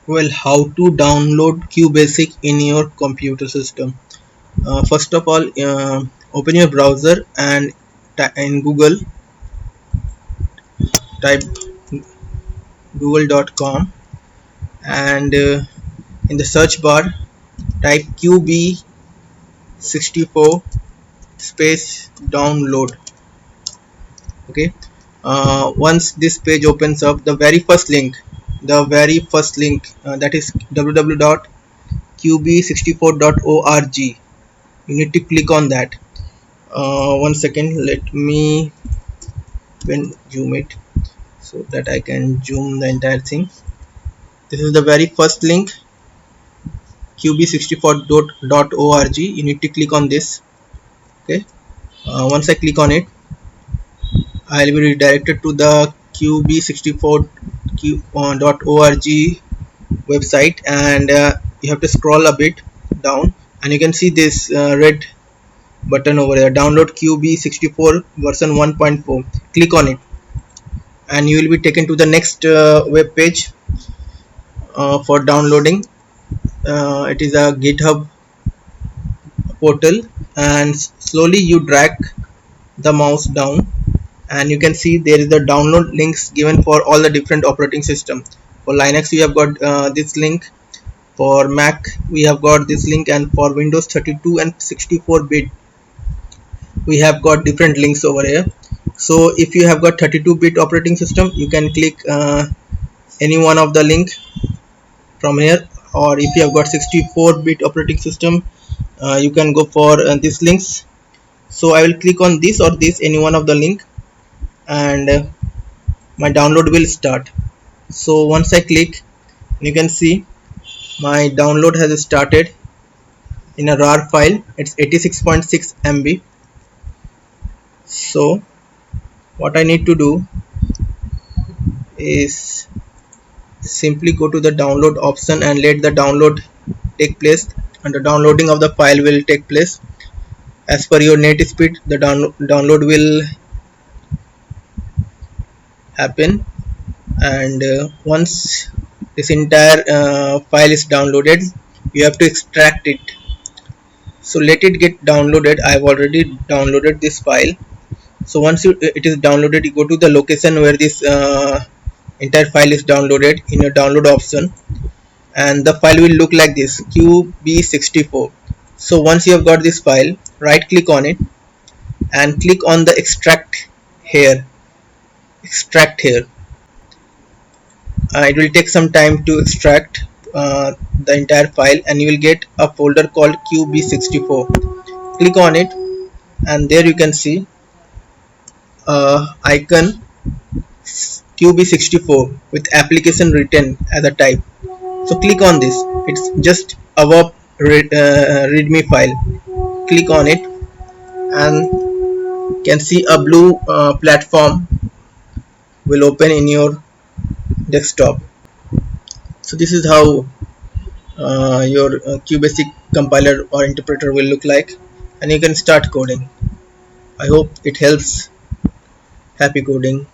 Well, how to download QBASIC in your computer system? First of all, open your browser and in Google type google.com, and in the search bar type QB64 space download. Okay. Once this page opens up, the very first link that is www.qb64.org. You need to click on that. One second, let me zoom it so that I can zoom the entire thing. This is the very first link, qb64.org. You need to click on this. Okay. Once I click on it, I will be redirected to the qb64.org website, and you have to scroll a bit down, and you can see this red button over there, download QB64 version 1.4. Click on it and you will be taken to the next web page for downloading. It is a GitHub portal, and slowly you drag the mouse down and you can see there is the download links given for all the different operating system. For Linux we have got this link, for Mac we have got this link, and for Windows 32 and 64 bit we have got different links over here. So if you have got 32-bit operating system, you can click any one of the link from here, or if you have got 64-bit operating system, you can go for these links. So I will click on this or this, any one of the link, and my download will start. So once I click, you can see my download has started in a RAR file. It's 86.6 MB. So what I need to do is simply go to the download option and let the download take place, and the downloading of the file will take place as per your net speed. The download will happen, and once this entire file is downloaded, you have to extract it. So let it get downloaded. I've already downloaded this file. So once it is downloaded, you go to the location where this entire file is downloaded in your download option, and the file will look like this, QB64. So once you have got this file, right click on it and click on the extract here. It will take some time to extract the entire file, and you will get a folder called QB64. Click on it, and there you can see icon QB64 with application written as a type. So click on this. It's just above readme file. Click on it and you can see a blue platform will open in your desktop. So this is how your QBASIC compiler or interpreter will look like, and you can start coding. I hope it helps. Happy coding.